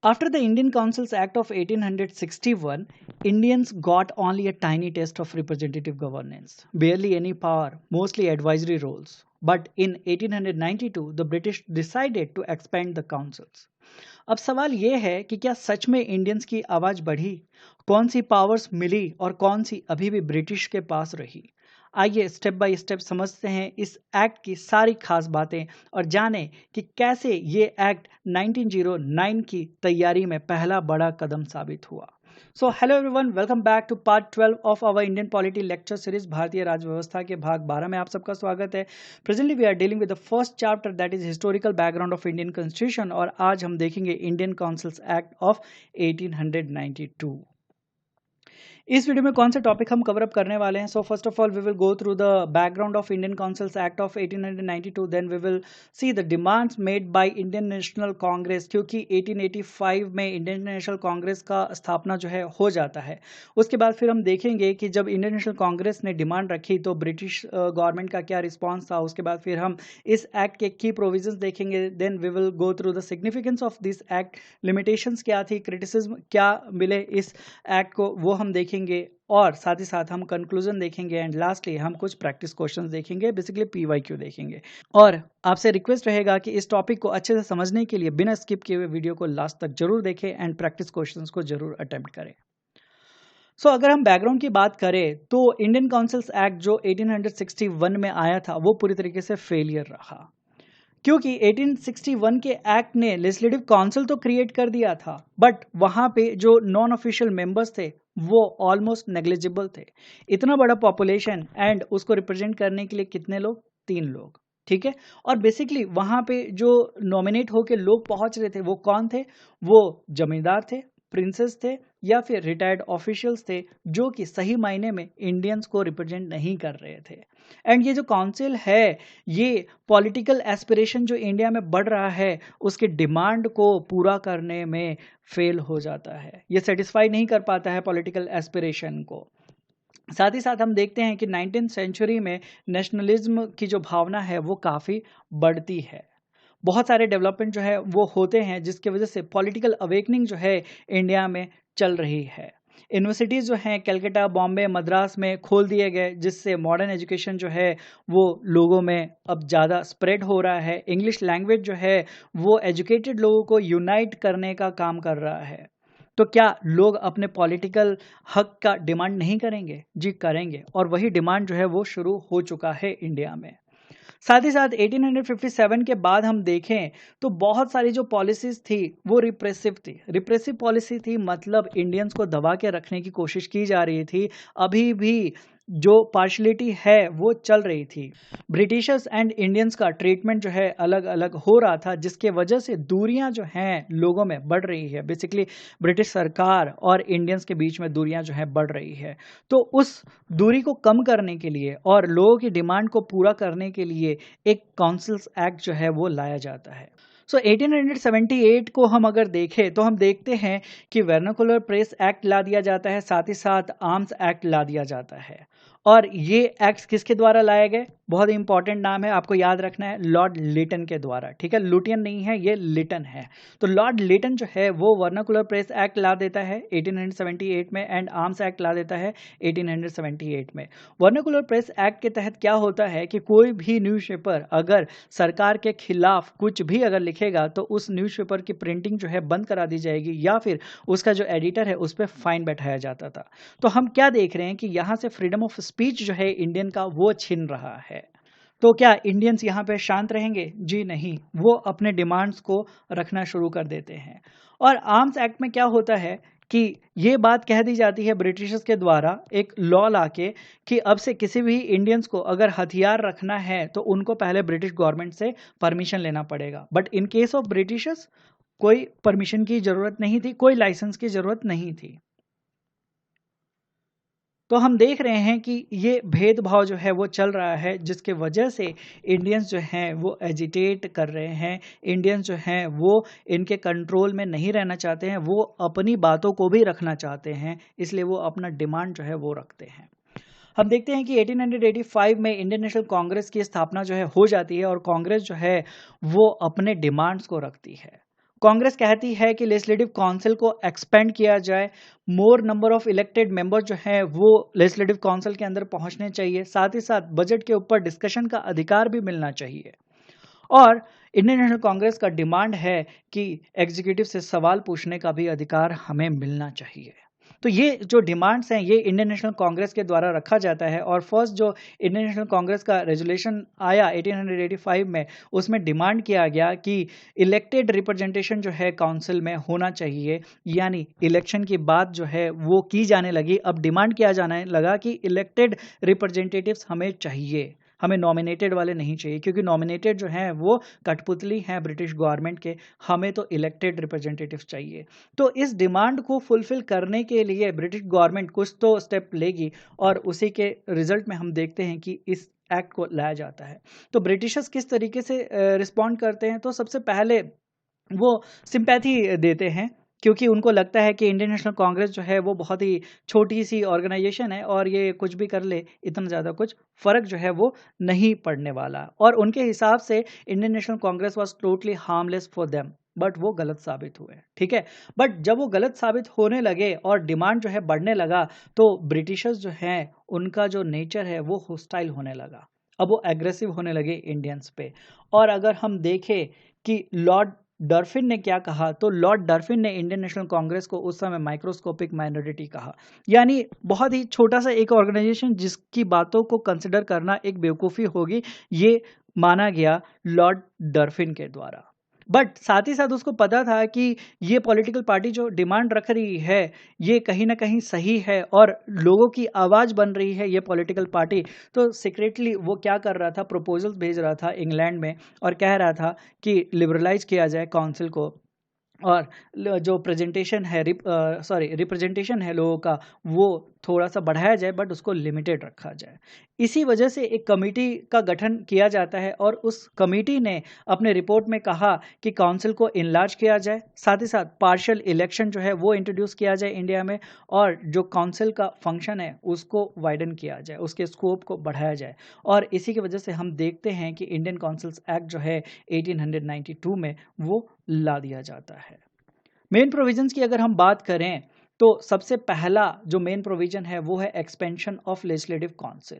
After the Indian Councils Act of 1861, Indians got only a tiny taste of representative governance, barely any power, mostly advisory roles. But in 1892, the British decided to expand the councils. अब सवाल ये है कि क्या सच में Indians की आवाज बढ़ी, कौन सी पावर्स मिली और कौन सी अभी भी ब्रिटिश के पास रही। आइए स्टेप बाय स्टेप समझते हैं इस एक्ट की सारी खास बातें और जानें कि कैसे ये एक्ट 1909 की तैयारी में पहला बड़ा कदम साबित हुआ। So hello everyone, welcome back to part 12 of our Indian polity lecture series भारतीय राज्य व्यवस्था के भाग 12 में आप सबका स्वागत है। Presently we are dealing with the first chapter that is historical background of Indian constitution और आज हम देखेंगे इंडियन काउंसिल्स एक्ट ऑफ 1892। इस वीडियो में कौन से टॉपिक हम कवर अप करने वाले हैं। So first of all we will go through the background of Indian councils act of 1892, then we will see the demands made by Indian National Congress, क्योंकि 1885 में इंडियन नेशनल कांग्रेस का स्थापना जो है हो जाता है। उसके बाद फिर हम देखेंगे कि जब इंडियन नेशनल कांग्रेस ने डिमांड रखी तो ब्रिटिश गवर्नमेंट का क्या रिस्पॉन्स था। उसके बाद फिर हम इस एक्ट के की प्रोविजंस देखेंगे, then we will go through the significance of this act, limitations क्या थी, क्रिटिसिज्म क्या मिले इस एक्ट को, वो हम देखेंगे और साथ ही साथ हम कंक्लूजन देखेंगे एंड लास्टली हम कुछ प्रैक्टिस क्वेश्चंस देखेंगे, बेसिकली पीवाईक्यू देखेंगे। और आपसे रिक्वेस्ट रहेगा कि इस टॉपिक को अच्छे से समझने के लिए बिना स्किप किए हुए वीडियो को लास्ट तक जरूर देखें एंड प्रैक्टिस क्वेश्चंस को जरूर अटेम्प्ट करें। सो अगर हम बैकग्राउंड की बात करें तो इंडियन काउंसिल्स एक्ट जो 1861 में आया था वो पूरी तरीके से फेलियर रहा, क्योंकि 1861 के एक्ट ने लेजिस्लेटिव काउंसिल तो क्रिएट कर दिया था बट वहां पे जो नॉन ऑफिशियल मेंबर्स थे वो ऑलमोस्ट नेग्लिजिबल थे। इतना बड़ा पॉपुलेशन एंड उसको रिप्रेजेंट करने के लिए कितने लोग, 3 लोग, ठीक है। और बेसिकली वहां पे जो नॉमिनेट होके लोग पहुंच रहे थे वो कौन थे, वो जमींदार थे, प्रिंसेस थे या फिर रिटायर्ड ऑफिशियल्स थे जो कि सही मायने में इंडियंस को रिप्रेजेंट नहीं कर रहे थे। एंड ये जो काउंसिल है ये पॉलिटिकल एस्पिरेशन जो इंडिया में बढ़ रहा है उसके डिमांड को पूरा करने में फेल हो जाता है, ये सेटिस्फाई नहीं कर पाता है पॉलिटिकल एस्पिरेशन को। साथ ही साथ हम देखते हैं कि 19th सेंचुरी में नेशनलिज्म की जो भावना है वो काफ़ी बढ़ती है। बहुत सारे डेवलपमेंट जो है वो होते हैं जिसकी वजह से पॉलिटिकल अवेकनिंग जो है इंडिया में चल रही है। यूनिवर्सिटीज़ जो हैं कलकत्ता, बॉम्बे, मद्रास में खोल दिए गए जिससे मॉडर्न एजुकेशन जो है वो लोगों में अब ज़्यादा स्प्रेड हो रहा है। इंग्लिश लैंग्वेज जो है वो एजुकेटेड लोगों को यूनाइट करने का काम कर रहा है। तो क्या लोग अपने पॉलिटिकल हक का डिमांड नहीं करेंगे? जी करेंगे, और वही डिमांड जो है वो शुरू हो चुका है इंडिया में। साथ ही साथ 1857 के बाद हम देखें तो बहुत सारी जो पॉलिसीज थी वो रिप्रेसिव थी। रिप्रेसिव पॉलिसी थी मतलब इंडियंस को दबा के रखने की कोशिश की जा रही थी। अभी भी जो पार्शलिटी है वो चल रही थी। ब्रिटिशर्स एंड इंडियंस का ट्रीटमेंट जो है अलग अलग हो रहा था जिसके वजह से दूरियां जो हैं लोगों में बढ़ रही है। बेसिकली ब्रिटिश सरकार और इंडियंस के बीच में दूरियां जो है बढ़ रही है। तो उस दूरी को कम करने के लिए और लोगों की डिमांड को पूरा करने के लिए एक काउंसिल्स एक्ट जो है वो लाया जाता है। सो 1878 को हम अगर देखें तो हम देखते हैं कि वर्नाकुलर प्रेस एक्ट ला दिया जाता है, साथ ही साथ आर्म्स एक्ट ला दिया जाता है। और ये एक्ट्स किसके द्वारा लाए गए, बहुत इंपॉर्टेंट नाम है, आपको याद रखना है, लॉर्ड लिटन के द्वारा, ठीक है। लुटियन नहीं है, ये लिटन है। तो लॉर्ड लिटन जो है वो वर्नाकुलर प्रेस एक्ट ला देता है 1878 में एंड आर्म्स एक्ट ला देता है 1878 में। वर्नाकुलर प्रेस एक्ट के तहत क्या होता है कि कोई भी न्यूज़पेपर अगर सरकार के खिलाफ कुछ भी अगर लिखेगा तो उस न्यूज़पेपर की प्रिंटिंग जो है बंद करा दी जाएगी या फिर उसका जो एडिटर है उस पर फाइन बैठाया जाता था। तो हम क्या देख रहे हैं कि यहाँ से फ्रीडम ऑफ स्पीच जो है इंडियन का वो छिन रहा है। तो क्या इंडियंस यहाँ पे शांत रहेंगे? जी नहीं, वो अपने डिमांड्स को रखना शुरू कर देते हैं। और आर्म्स एक्ट में क्या होता है कि ये बात कह दी जाती है ब्रिटिशर्स के द्वारा एक लॉ लाके कि अब से किसी भी इंडियंस को अगर हथियार रखना है तो उनको पहले ब्रिटिश गवर्नमेंट से परमिशन लेना पड़ेगा। But in case of Britishers कोई परमिशन की ज़रूरत नहीं थी, कोई लाइसेंस की ज़रूरत नहीं थी। तो हम देख रहे हैं कि ये भेदभाव जो है वो चल रहा है जिसके वजह से इंडियंस जो हैं वो एजिटेट कर रहे हैं। इंडियंस जो हैं वो इनके कंट्रोल में नहीं रहना चाहते हैं, वो अपनी बातों को भी रखना चाहते हैं, इसलिए वो अपना डिमांड जो है वो रखते हैं। हम देखते हैं कि 1885 में इंडियन नेशनल कांग्रेस की स्थापना जो है हो जाती है और कांग्रेस जो है वो अपने डिमांड्स को रखती है। कांग्रेस कहती है कि लेजिस्लेटिव काउंसिल को एक्सपेंड किया जाए, मोर नंबर ऑफ इलेक्टेड मेंबर जो है वो लेजिस्लेटिव काउंसिल के अंदर पहुंचने चाहिए, साथ ही साथ बजट के ऊपर डिस्कशन का अधिकार भी मिलना चाहिए। और इंडियन नेशनल कांग्रेस का डिमांड है कि एग्जीक्यूटिव से सवाल पूछने का भी अधिकार हमें मिलना चाहिए। तो ये जो डिमांड्स हैं ये इंडियन नेशनल कांग्रेस के द्वारा रखा जाता है। और फर्स्ट जो इंडियन नेशनल कांग्रेस का रेजोल्यूशन आया 1885 में, उसमें डिमांड किया गया कि इलेक्टेड रिप्रेजेंटेशन जो है काउंसिल में होना चाहिए, यानी इलेक्शन की बात जो है वो की जाने लगी। अब डिमांड किया जाने लगा कि इलेक्टेड रिप्रेजेंटेटिव्स हमें चाहिए, हमें नॉमिनेटेड वाले नहीं चाहिए, क्योंकि नॉमिनेटेड जो हैं वो कठपुतली हैं ब्रिटिश गवर्नमेंट के, हमें तो इलेक्टेड रिप्रेजेंटेटिव्स चाहिए। तो इस डिमांड को फुलफिल करने के लिए ब्रिटिश गवर्नमेंट कुछ तो स्टेप लेगी, और उसी के रिजल्ट में हम देखते हैं कि इस एक्ट को लाया जाता है। तो ब्रिटिशर्स किस तरीके से रिस्पॉन्ड करते हैं, तो सबसे पहले वो सिंपैथी देते हैं, क्योंकि उनको लगता है कि इंडियन नेशनल कांग्रेस जो है वो बहुत ही छोटी सी ऑर्गेनाइजेशन है और ये कुछ भी कर ले, इतना ज़्यादा कुछ फ़र्क जो है वो नहीं पड़ने वाला। और उनके हिसाब से Indian National Congress was totally harmless for them, but वो गलत साबित हुए। ठीक है, बट जब वो गलत साबित होने लगे और डिमांड जो है बढ़ने लगा, तो ब्रिटिशर्स जो हैं उनका जो नेचर है वो होस्टाइल होने लगा। अब वो एग्रेसिव होने लगे इंडियंस पे। और अगर हम देखें कि लॉर्ड डर्फिन ने क्या कहा, तो लॉर्ड डर्फिन ने इंडियन नेशनल कांग्रेस को उस समय माइक्रोस्कोपिक माइनॉरिटी कहा, यानी बहुत ही छोटा सा एक ऑर्गेनाइजेशन जिसकी बातों को कंसिडर करना एक बेवकूफ़ी होगी, ये माना गया लॉर्ड डर्फिन के द्वारा। बट साथ ही साथ उसको पता था कि ये पॉलिटिकल पार्टी जो डिमांड रख रही है ये कहीं ना कहीं सही है और लोगों की आवाज़ बन रही है ये पॉलिटिकल पार्टी। तो सीक्रेटली वो क्या कर रहा था, प्रपोजल्स भेज रहा था इंग्लैंड में और कह रहा था कि लिबरलाइज किया जाए काउंसिल को, और जो प्रेजेंटेशन है रिप्रेजेंटेशन है लोगों का वो थोड़ा सा बढ़ाया जाए, बट उसको लिमिटेड रखा जाए। इसी वजह से एक कमेटी का गठन किया जाता है और उस कमेटी ने अपने रिपोर्ट में कहा कि काउंसिल को इनलार्ज किया जाए, साथ ही साथ पार्शियल इलेक्शन जो है वो इंट्रोड्यूस किया जाए इंडिया में, और जो काउंसिल का फंक्शन है उसको वाइडन किया जाए, उसके स्कोप को बढ़ाया जाए। और इसी की वजह से हम देखते हैं कि इंडियन काउंसिल्स एक्ट जो है 1892 में वो ला दिया जाता है। मेन प्रोविजंस की अगर हम बात करें तो सबसे पहला जो मेन प्रोविजन है वो है expansion of legislative council.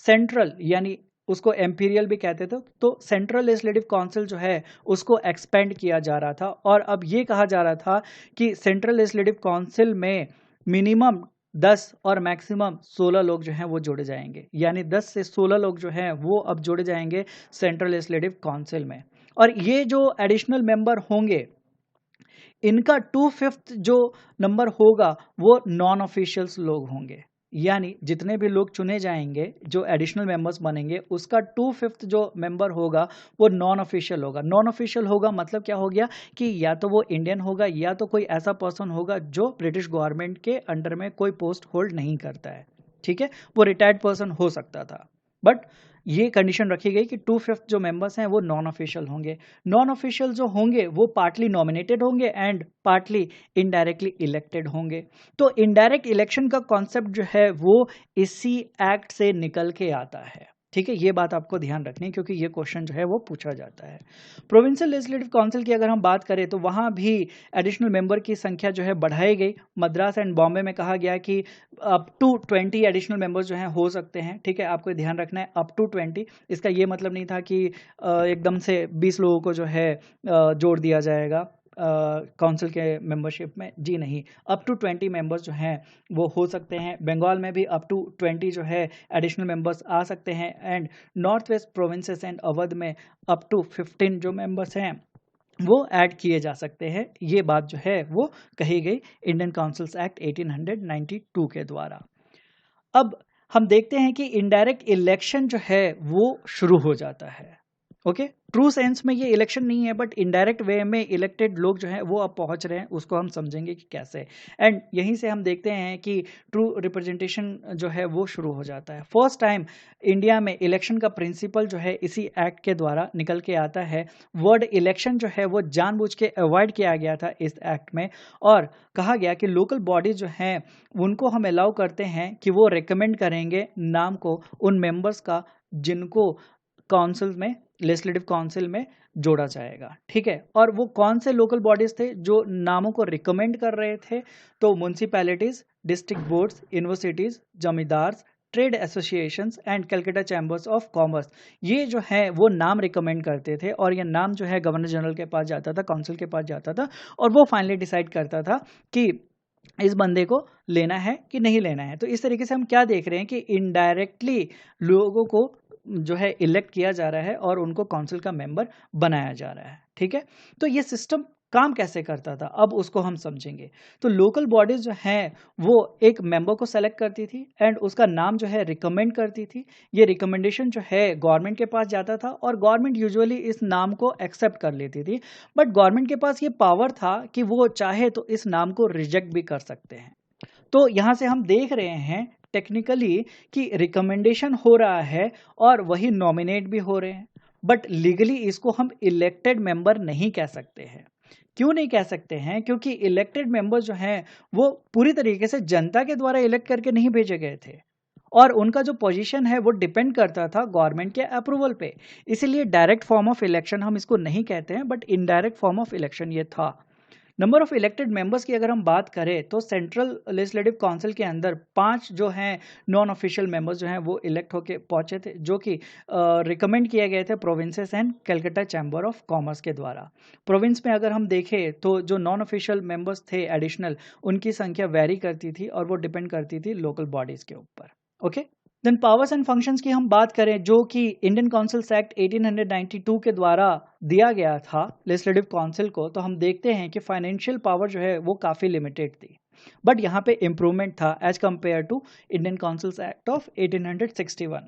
Central यानी उसको एम्पीरियल भी कहते थे, तो सेंट्रल लेजिस्लेटिव काउंसिल जो है उसको एक्सपेंड किया जा रहा था। और अब ये कहा जा रहा था कि सेंट्रल लेजिस्लेटिव काउंसिल में मिनिमम 10 और मैक्सिमम 16 लोग जो हैं वो जोड़े जाएंगे, यानी 10 से 16 लोग जो हैं वो अब जोड़े जाएंगे सेंट्रल लेजिस्लेटिव काउंसिल में। और ये जो एडिशनल मेंबर होंगे इनका 2/5 जो नंबर होगा वो नॉन ऑफिशियल्स लोग होंगे, यानी जितने भी लोग चुने जाएंगे जो एडिशनल मेंबर्स बनेंगे उसका 2/5 जो मेंबर होगा वो नॉन ऑफिशियल होगा। नॉन ऑफिशियल होगा मतलब क्या हो गया कि या तो वो इंडियन होगा या तो कोई ऐसा पर्सन होगा जो ब्रिटिश गवर्नमेंट के अंडर में कोई पोस्ट होल्ड नहीं करता है। ठीक है, वो रिटायर्ड पर्सन हो सकता था, बट ये कंडीशन रखी गई कि 2/5 जो मेंबर्स हैं वो नॉन ऑफिशियल होंगे। नॉन ऑफिशियल जो होंगे वो पार्टली नॉमिनेटेड होंगे एंड पार्टली इनडायरेक्टली इलेक्टेड होंगे। तो इनडायरेक्ट इलेक्शन का कॉन्सेप्ट जो है वो इसी एक्ट से निकल के आता है। ठीक है, ये बात आपको ध्यान रखनी है क्योंकि ये क्वेश्चन जो है वो पूछा जाता है। प्रोविंशियल लेजिस्लेटिव काउंसिल की अगर हम बात करें तो वहाँ भी एडिशनल मेंबर की संख्या जो है बढ़ाई गई। मद्रास एंड बॉम्बे में कहा गया कि अप टू 20 एडिशनल मेंबर्स जो हैं हो सकते हैं। ठीक है, आपको ध्यान रखना है अप टू 20। इसका ये मतलब नहीं था कि एकदम से 20 लोगों को जो है जोड़ दिया जाएगा काउंसिल के मेंबरशिप में, जी नहीं, अप टू 20 मेंबर्स जो हैं वो हो सकते हैं। बंगाल में भी अप टू 20 जो है एडिशनल मेंबर्स आ सकते हैं and north west provinces and Awadh में अप टू 15 जो मेंबर्स हैं वो ऐड किए जा सकते हैं। ये बात जो है वो कही गई इंडियन काउंसिल्स एक्ट 1892 के द्वारा। अब हम देखते हैं कि इनडायरेक्ट इलेक्शन जो है वो शुरू हो जाता है। ओके, ट्रू सेंस में ये इलेक्शन नहीं है बट इनडायरेक्ट वे में इलेक्टेड लोग जो हैं वो अब पहुंच रहे हैं, उसको हम समझेंगे कि कैसे। एंड यहीं से हम देखते हैं कि ट्रू रिप्रेजेंटेशन जो है वो शुरू हो जाता है। फर्स्ट टाइम इंडिया में इलेक्शन का प्रिंसिपल जो है इसी एक्ट के द्वारा निकल के आता है। वर्ड इलेक्शन जो है वो जानबूझ के अवॉइड किया गया था इस एक्ट में, और कहा गया कि लोकल बॉडी जो हैं उनको हम अलाउ करते हैं कि वो रिकमेंड करेंगे नाम को उन मेंबर्स का जिनको काउंसिल में लेजिस्लेटिव काउंसिल में जोड़ा जाएगा, ठीक है। और वो कौन से लोकल बॉडीज थे जो नामों को रिकमेंड कर रहे थे? तो municipalities, district boards, universities, zamindars, trade associations and Calcutta chambers of commerce, ये जो है वो नाम रिकमेंड करते थे और ये नाम जो है गवर्नर जनरल के पास जाता था, काउंसिल के पास जाता था और वो फाइनली डिसाइड करता था कि इस बंदे को लेना है कि नहीं लेना है। तो इस तरीके से हम क्या देख रहे हैं कि इनडायरेक्टली लोगों को जो है इलेक्ट किया जा रहा है और उनको काउंसिल का मेंबर बनाया जा रहा है, ठीक है। तो ये सिस्टम काम कैसे करता था, अब उसको हम समझेंगे। तो लोकल बॉडीज जो हैं वो एक मेंबर को सेलेक्ट करती थी एंड उसका नाम जो है रिकमेंड करती थी। ये रिकमेंडेशन जो है गवर्नमेंट के पास जाता था और गवर्नमेंट यूजुअली इस नाम को एक्सेप्ट कर लेती थी, बट गवर्नमेंट के पास ये पावर था कि वो चाहे तो इस नाम को रिजेक्ट भी कर सकते हैं। तो यहाँ से हम देख रहे हैं टेक्निकली कि रिकमेंडेशन हो रहा है और वही नॉमिनेट भी हो रहे हैं, बट लीगली इसको हम इलेक्टेड मेंबर नहीं कह सकते हैं। क्यों नहीं कह सकते हैं? क्योंकि इलेक्टेड मेंबर जो हैं वो पूरी तरीके से जनता के द्वारा इलेक्ट करके नहीं भेजे गए थे और उनका जो पोजीशन है वो डिपेंड करता था गवर्नमेंट के अप्रूवल पे। इसीलिए डायरेक्ट फॉर्म ऑफ इलेक्शन हम इसको नहीं कहते हैं, but indirect form of election ये था। नंबर ऑफ इलेक्टेड मेंबर्स की अगर हम बात करें तो सेंट्रल लेजिस्लेटिव काउंसिल के अंदर 5 जो हैं नॉन ऑफिशियल मेंबर्स जो हैं वो इलेक्ट होके पहुंचे थे, जो कि रिकमेंड किए गए थे provinces and Calcutta chamber of commerce के द्वारा। प्रोविंस में अगर हम देखें तो जो नॉन ऑफिशियल मेंबर्स थे एडिशनल, उनकी संख्या वेरी करती थी और वो डिपेंड करती थी लोकल बॉडीज के ऊपर। Okay, then powers and functions की हम बात करें जो कि इंडियन काउंसिल्स एक्ट 1892 के द्वारा दिया गया था लेजिस्लेटिव काउंसिल को, तो हम देखते हैं कि फाइनेंशियल पावर जो है वो काफ़ी लिमिटेड थी, बट यहाँ पे इम्प्रूवमेंट था as compare to Indian councils act of 1861।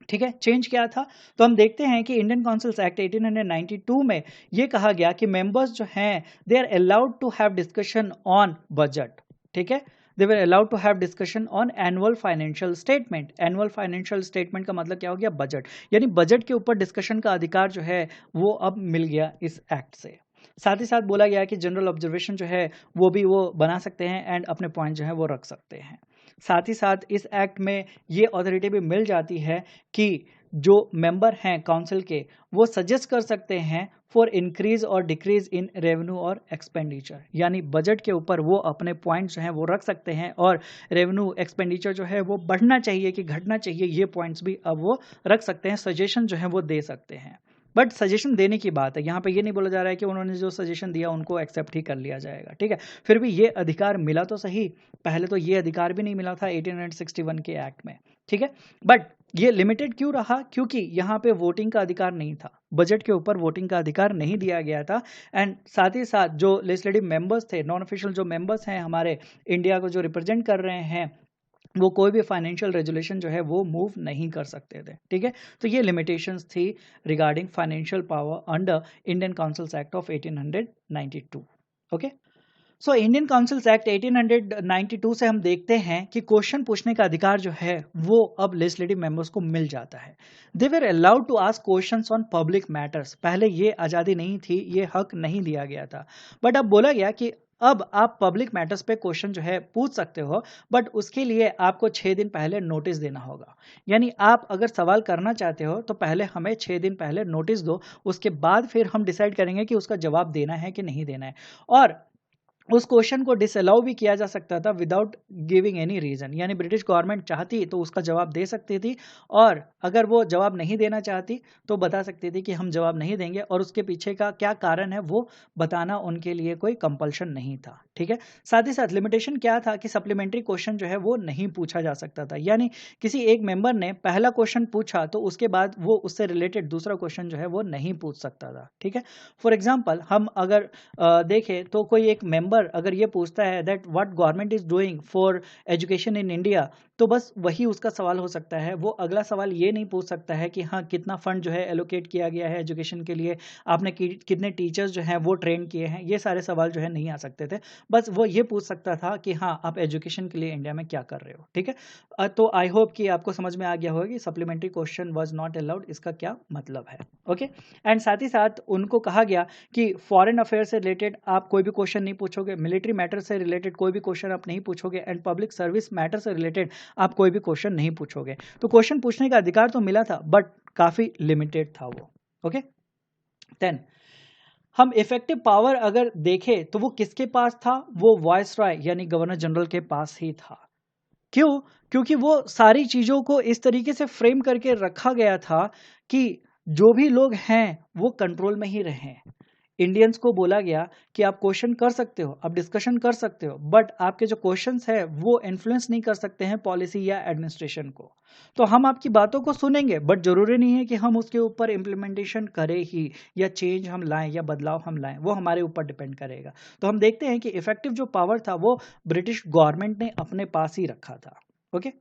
ठीक है, चेंज क्या था? तो हम देखते हैं कि इंडियन काउंसिल्स एक्ट 1892 में ये कहा गया कि मेंबर्स जो हैं they are allowed to have discussion on budget. ठीक है, they were allowed to have discussion on annual financial statement. Annual financial statement का मतलब क्या हो गया? बजट, यानी बजट के ऊपर डिस्कशन का अधिकार जो है वो अब मिल गया इस एक्ट से। साथ ही साथ बोला गया कि जनरल ऑब्जर्वेशन जो है वो भी वो बना सकते हैं एंड अपने पॉइंट जो है वो रख सकते हैं। साथ ही साथ इस एक्ट में ये अथॉरिटी भी मिल जाती है कि जो मेंबर हैं काउंसिल के वो सजेस्ट कर सकते हैं फॉर इंक्रीज और डिक्रीज इन रेवेन्यू और एक्सपेंडिचर, यानी बजट के ऊपर वो अपने पॉइंट जो हैं वो रख सकते हैं और रेवेन्यू एक्सपेंडिचर जो है वो बढ़ना चाहिए कि घटना चाहिए, ये पॉइंट्स भी अब वो रख सकते हैं, सजेशन जो है वो दे सकते हैं। बट सजेशन देने की बात है, यहाँ पे ये नहीं बोला जा रहा है कि उन्होंने जो सजेशन दिया उनको एक्सेप्ट ही कर लिया जाएगा। ठीक है, फिर भी ये अधिकार मिला तो सही, पहले तो ये अधिकार भी नहीं मिला था 1861 के एक्ट में। ठीक है, बट ये लिमिटेड क्यों रहा? क्योंकि यहाँ पे वोटिंग का अधिकार नहीं था, बजट के ऊपर वोटिंग का अधिकार नहीं दिया गया था। एंड साथ ही साथ जो लेजिस्लेटिव मेंबर्स थे, नॉन ऑफिशियल जो मेंबर्स हैं हमारे इंडिया को जो रिप्रेजेंट कर रहे हैं, वो कोई भी फाइनेंशियल रेजुलेशन जो है वो मूव नहीं कर सकते थे। ठीक है, तो ये लिमिटेशंस थी regarding financial power under Indian councils act of 1892। Okay, so Indian councils act 1892 से हम देखते हैं कि क्वेश्चन पूछने का अधिकार जो है वो अब लेजिस्लेटिव मेंबर्स को मिल जाता है। They were allowed to ask questions on public matters. पहले ये आज़ादी नहीं थी, ये हक नहीं दिया गया था, बट अब बोला गया कि अब आप पब्लिक मैटर्स पे क्वेश्चन जो है पूछ सकते हो, बट उसके लिए आपको 6 दिन पहले नोटिस देना होगा। यानी आप अगर सवाल करना चाहते हो तो पहले हमें 6 दिन पहले नोटिस दो, उसके बाद फिर हम डिसाइड करेंगे कि उसका जवाब देना है कि नहीं देना है। और उस क्वेश्चन को डिसअलाउ भी किया जा सकता था विदाउट गिविंग एनी रीजन, यानी ब्रिटिश गवर्नमेंट चाहती तो उसका जवाब दे सकती थी, और अगर वो जवाब नहीं देना चाहती तो बता सकती थी कि हम जवाब नहीं देंगे, और उसके पीछे का क्या कारण है वो बताना उनके लिए कोई कंपल्शन नहीं था। ठीक है, साथ ही साथ लिमिटेशन क्या था कि सप्लीमेंट्री क्वेश्चन जो है वो नहीं पूछा जा सकता था, यानी किसी एक मेंबर ने पहला क्वेश्चन पूछा तो उसके बाद वो उससे रिलेटेड दूसरा क्वेश्चन जो है वो नहीं पूछ सकता था। ठीक है, फॉर एग्जाम्पल हम अगर देखें तो कोई एक मेंबर अगर ये पूछता है that what government is doing for education in India, तो बस वही उसका सवाल हो सकता है। वो अगला सवाल ये नहीं पूछ सकता है कि हाँ कितना फंड जो है एलोकेट किया गया है एजुकेशन के लिए, आपने कितने टीचर्स जो हैं वो ट्रेन किए हैं, ये सारे सवाल जो है नहीं आ सकते थे। बस वो ये पूछ सकता था कि हाँ आप एजुकेशन के लिए इंडिया में क्या कर रहे हो। ठीक है, तो आई होप कि आपको समझ में आ गया होगा कि supplementary question was not allowed, इसका क्या मतलब है। ओके, एंड साथ ही साथ उनको कहा गया कि फॉरेन अफेयर से रिलेटेड आप कोई भी क्वेश्चन नहीं पूछोगे, मिलिट्री मैटर से रिलेटेड कोई भी क्वेश्चन आप नहीं पूछोगे, एंड पब्लिक सर्विस मैटर से रिलेटेड आप कोई भी क्वेश्चन नहीं पूछोगे। तो क्वेश्चन पूछने का अधिकार तो मिला था बट काफ़ी लिमिटेड था वो। ओके। देन हम इफेक्टिव पावर अगर देखें तो वो किसके पास था, वो वायसराय यानी गवर्नर जनरल के पास ही था। क्यों? क्योंकि वो सारी चीजों को इस तरीके से फ्रेम करके रखा गया था कि जो भी लोग हैं वो कंट्रोल में ही रहें। इंडियंस को बोला गया कि आप क्वेश्चन कर सकते हो, आप डिस्कशन कर सकते हो, बट आपके जो क्वेश्चंस है वो इन्फ्लुएंस नहीं कर सकते हैं पॉलिसी या एडमिनिस्ट्रेशन को। तो हम आपकी बातों को सुनेंगे, बट जरूरी नहीं है कि हम उसके ऊपर इम्प्लीमेंटेशन करें ही, या चेंज हम लाएं या बदलाव हम लाएं, वो हमारे ऊपर डिपेंड करेगा। तो हम देखते हैं कि इफेक्टिव जो पावर था वो ब्रिटिश गवर्नमेंट ने अपने पास ही रखा था। Okay.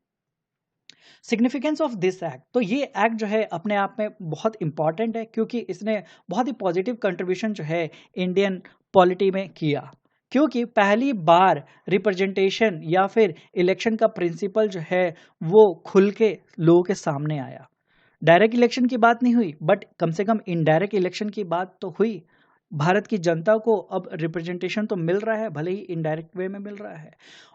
Significance of this act, तो ये एक्ट जो है अपने आप में बहुत इंपॉर्टेंट है, क्योंकि इसने बहुत ही पॉजिटिव कंट्रीब्यूशन जो है इंडियन पॉलिटी में किया। क्योंकि पहली बार रिप्रेजेंटेशन या फिर इलेक्शन का प्रिंसिपल जो है वो खुल के लोगों के सामने आया। डायरेक्ट इलेक्शन की बात नहीं हुई, बट कम से कम इनडायरेक्ट इलेक्शन की बात तो हुई। भारत की जनता को अब रिप्रेजेंटेशन तो मिल रहा है, भले ही इनडायरेक्ट वे में मिल रहा है।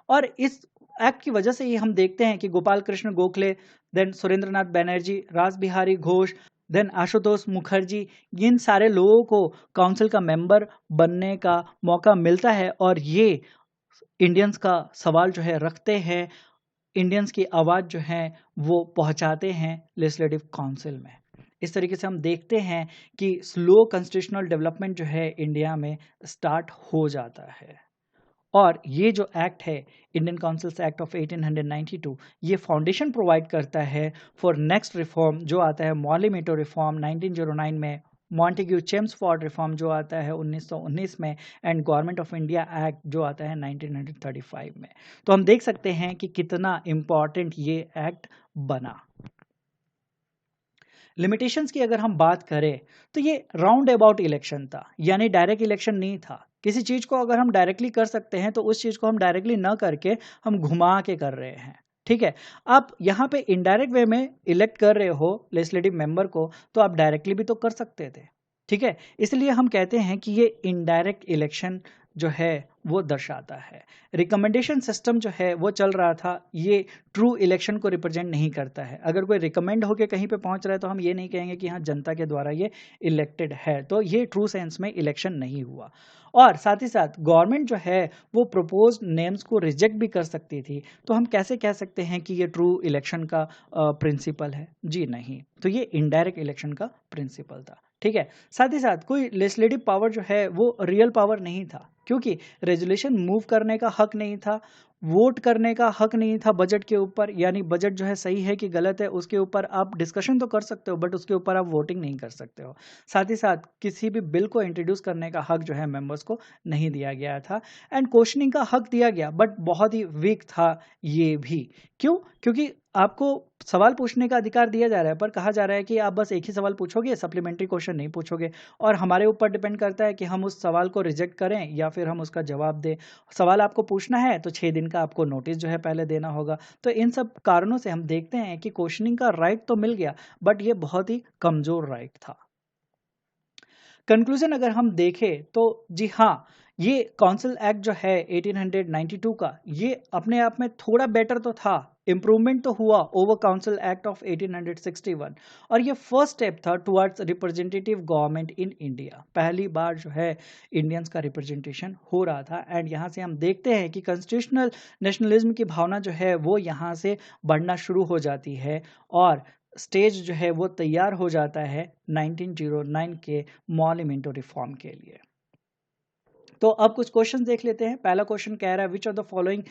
और इस एक्ट की वजह से ही हम देखते हैं कि गोपाल कृष्ण गोखले, देन सुरेंद्रनाथ बैनर्जी, रास बिहारी घोष, देन आशुतोष मुखर्जी, इन सारे लोगों को काउंसिल का मेंबर बनने का मौका मिलता है, और ये इंडियंस का सवाल जो है रखते हैं, इंडियंस की आवाज़ जो है वो पहुंचाते हैं लेजिस्लेटिव काउंसिल में। इस तरीके से हम देखते हैं कि स्लो कॉन्स्टिट्यूशनल डेवलपमेंट जो है इंडिया में स्टार्ट हो जाता है। और ये जो एक्ट है, इंडियन काउंसिल्स एक्ट ऑफ 1892, ये फाउंडेशन प्रोवाइड करता है फॉर नेक्स्ट रिफॉर्म जो आता है मॉर्ली मीटो रिफॉर्म 1909 में, मॉन्टेग्यू चेम्सफोर्ड रिफॉर्म जो आता है 1919 में, and government of India act जो आता है 1935 में। तो हम देख सकते हैं कि कितना इम्पॉर्टेंट ये एक्ट बना। लिमिटेशंस की अगर हम बात करें तो ये राउंड अबाउट इलेक्शन था, यानी डायरेक्ट इलेक्शन नहीं था। किसी चीज को अगर हम डायरेक्टली कर सकते हैं तो उस चीज को हम डायरेक्टली ना करके हम घुमा के कर रहे हैं। ठीक है। आप यहाँ पे इनडायरेक्ट वे में इलेक्ट कर रहे हो लेजिस्लेटिव मेंबर को, तो आप डायरेक्टली भी तो कर सकते थे। ठीक है। इसलिए हम कहते हैं कि ये इनडायरेक्ट इलेक्शन जो है वो दर्शाता है। रिकमेंडेशन सिस्टम जो है वो चल रहा था, ये ट्रू इलेक्शन को रिप्रेजेंट नहीं करता है। अगर कोई रिकमेंड होकर कहीं पे पहुंच रहा है तो हम ये नहीं कहेंगे कि हाँ जनता के द्वारा ये इलेक्टेड है, तो ये ट्रू सेंस में इलेक्शन नहीं हुआ। और साथ ही साथ गवर्नमेंट जो है वो प्रपोज नेम्स को रिजेक्ट भी कर सकती थी, तो हम कैसे कह सकते हैं कि ये ट्रू इलेक्शन का प्रिंसिपल है? जी नहीं, तो ये इनडायरेक्ट इलेक्शन का प्रिंसिपल था। ठीक है। साथ ही साथ कोई लेजिस्लेटिव पावर जो है वो रियल पावर नहीं था, क्योंकि रेजुलेशन मूव करने का हक नहीं था, वोट करने का हक नहीं था बजट के ऊपर, यानी बजट जो है सही है कि गलत है उसके ऊपर आप डिस्कशन तो कर सकते हो, बट उसके ऊपर आप वोटिंग नहीं कर सकते हो। साथ ही साथ किसी भी बिल को इंट्रोड्यूस करने का हक जो है मेंबर्स को नहीं दिया गया था। एंड क्वेश्चनिंग का हक दिया गया, बट बहुत ही वीक था ये भी। क्यों? क्योंकि आपको सवाल पूछने का अधिकार दिया जा रहा है, पर कहा जा रहा है कि आप बस एक ही सवाल पूछोगे, सप्लीमेंट्री क्वेश्चन नहीं पूछोगे, और हमारे ऊपर डिपेंड करता है कि हम उस सवाल को रिजेक्ट करें या फिर हम उसका जवाब दें। सवाल आपको पूछना है तो 6 दिन का आपको नोटिस जो है पहले देना होगा। तो इन सब कारणों से हम देखते हैं कि क्वेश्चनिंग का राइट तो मिल गया, बट ये बहुत ही कमजोर राइट था। कंक्लूजन अगर हम देखें तो जी हाँ, ये काउंसिल एक्ट जो है 1892 का, ये अपने आप में थोड़ा बेटर तो था, इम्प्रूवमेंट तो हुआ ओवर काउंसिल एक्ट ऑफ 1861, और ये फर्स्ट स्टेप था towards representative government in India. पहली बार जो है इंडियंस का रिप्रेजेंटेशन हो रहा था, एंड यहाँ से हम देखते हैं कि कॉन्स्टिट्यूशनल नेशनलिज्म की भावना जो है वो यहाँ से बढ़ना शुरू हो जाती है, और स्टेज जो है वो तैयार हो जाता है 1909 के मॉन्यूमेंटो रिफॉर्म के लिए। तो अब कुछ क्वेश्चन देख लेते हैं। पहला क्वेश्चन कह रहा है which of the following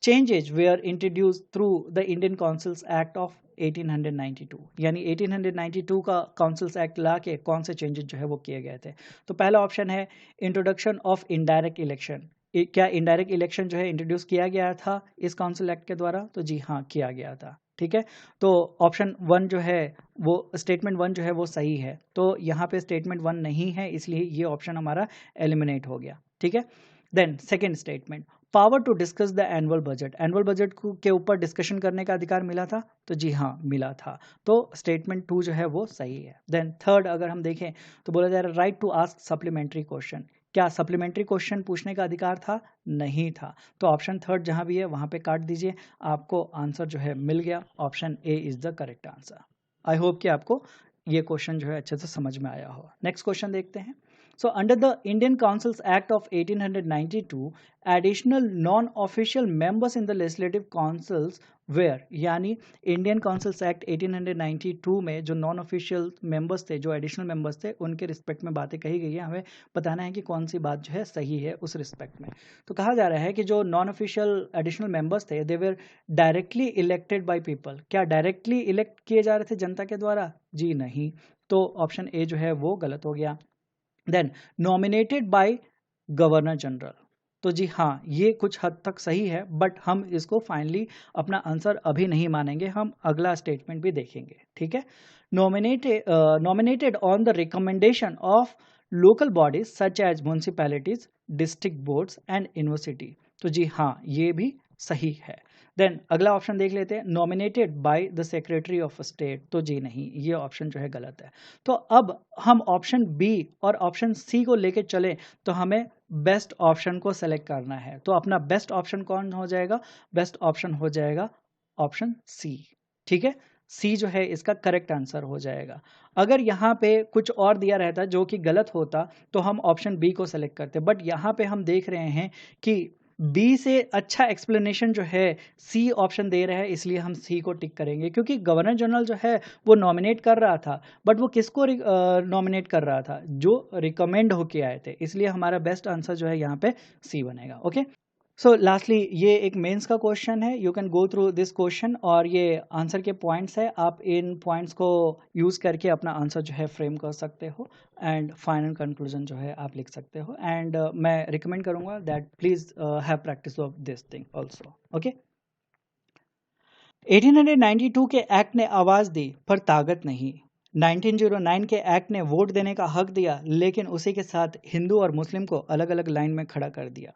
changes were introduce through the Indian councils act of 1892, यानी 1892 का काउंसिल्स एक्ट ला के कौन से चेंजेस जो है वो किए गए थे। तो पहला ऑप्शन है इंट्रोडक्शन ऑफ इनडायरेक्ट इलेक्शन। क्या इनडायरेक्ट इलेक्शन जो है इंट्रोड्यूस किया गया था इस काउंसिल एक्ट के द्वारा? तो जी हाँ, किया गया था। ठीक है। तो ऑप्शन 1 जो है वो स्टेटमेंट 1 जो है वो सही है, तो यहाँ पे स्टेटमेंट 1 नहीं है, इसलिए ये ऑप्शन हमारा एलिमिनेट हो गया। ठीक है। Then second statement, power to discuss the annual budget, annual budget के ऊपर डिस्कशन करने का अधिकार मिला था? तो जी हाँ, मिला था, तो स्टेटमेंट 2 जो है वो सही है। देन थर्ड अगर हम देखें तो बोला जा रहा है right to ask supplementary question. क्या सप्लीमेंट्री क्वेश्चन पूछने का अधिकार था? नहीं था, तो ऑप्शन थर्ड जहां भी है वहां पे काट दीजिए, आपको आंसर जो है मिल गया। Option A is the correct answer. I hope कि आपको ये क्वेश्चन जो है अच्छे से समझ में आया हो। नेक्स्ट क्वेश्चन देखते हैं। So under the Indian councils act of 1892 additional non official members in the legislative councils were, यानी इंडियन काउंसिल्स एक्ट 1892 में जो नॉन ऑफिशियल मेंबर्स थे, जो एडिशनल मेंबर्स थे, उनके रिस्पेक्ट में बातें कही गई है। हमें बताना है कि कौन सी बात जो है सही है उस रिस्पेक्ट में। तो कहा जा रहा है कि जो नॉन ऑफिशियल एडिशनल मेंबर्स थे, दे वर डायरेक्टली इलेक्टेड बाय पीपल। क्या डायरेक्टली इलेक्ट किए जा रहे थे जनता के द्वारा? जी नहीं। तो ऑप्शन ए जो है वो गलत हो गया। Then nominated by governor general. तो जी हाँ, ये कुछ हद तक सही है, बट हम इसको फाइनली अपना आंसर अभी नहीं मानेंगे, हम अगला स्टेटमेंट भी देखेंगे। ठीक है। Nominated on the recommendation of local bodies such as municipalities, district boards and university. तो जी हाँ, ये भी सही है। देन अगला ऑप्शन देख लेते हैं, nominated by the secretary of state. तो जी नहीं, ये ऑप्शन जो है गलत है। तो अब हम ऑप्शन बी और ऑप्शन सी को लेके चले तो हमें बेस्ट ऑप्शन को सेलेक्ट करना है। तो अपना बेस्ट ऑप्शन कौन हो जाएगा? बेस्ट ऑप्शन हो जाएगा ऑप्शन सी। ठीक है, सी जो है इसका करेक्ट आंसर हो जाएगा। अगर यहाँ पे कुछ और दिया रहता जो कि गलत होता तो हम ऑप्शन बी को सेलेक्ट करते, बट यहाँ पे हम देख रहे हैं कि बी से अच्छा एक्सप्लेनेशन जो है सी ऑप्शन दे रहा है, इसलिए हम सी को टिक करेंगे। क्योंकि गवर्नर जनरल जो है वो नॉमिनेट कर रहा था, बट वो किसको नॉमिनेट कर रहा था? जो रिकमेंड होके आए थे। इसलिए हमारा बेस्ट आंसर जो है यहाँ पे सी बनेगा। ओके। सो लास्टली ये एक मेंस का क्वेश्चन है, you can go through this question, और ये आंसर के पॉइंट्स है। आप इन पॉइंट्स को यूज़ करके अपना आंसर जो है फ्रेम कर सकते हो एंड फाइनल कंक्लूजन जो है आप लिख सकते हो। एंड मैं रिकमेंड करूँगा that please have practice of this thing also. Okay. 1892 के एक्ट ने आवाज़ दी पर ताकत नहीं। 1909 के एक्ट ने वोट देने का हक दिया, लेकिन उसी के साथ हिंदू और मुस्लिम को अलग अलग लाइन में खड़ा कर दिया।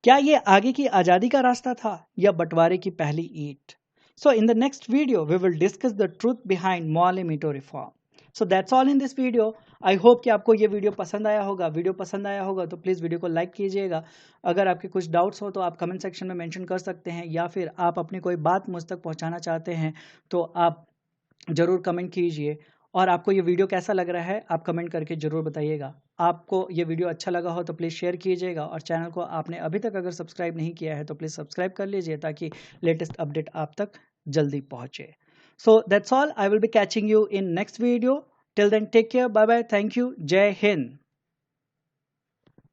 क्या ये आगे की आज़ादी का रास्ता था या बंटवारे की पहली ईंट? So in the next video we will discuss the truth behind Morley Minto reform. So that's all in this video. I hope कि आपको ये वीडियो पसंद आया होगा। वीडियो पसंद आया होगा तो प्लीज़ वीडियो को लाइक कीजिएगा। अगर आपके कुछ डाउट्स हो तो आप कमेंट सेक्शन में मेंशन कर सकते हैं, या फिर आप अपनी कोई बात मुझ तक पहुंचाना चाहते हैं तो आप ज़रूर कमेंट कीजिए। और आपको ये वीडियो कैसा लग रहा है आप कमेंट करके ज़रूर बताइएगा। आपको ये वीडियो अच्छा लगा हो तो प्लीज़ शेयर कीजिएगा, और चैनल को आपने अभी तक अगर सब्सक्राइब नहीं किया है तो प्लीज़ सब्सक्राइब कर लीजिए ताकि लेटेस्ट अपडेट आप तक जल्दी पहुँचे। So that's all, I will be catching you in next video. Till then take care, bye bye, thank you, जय हिंद।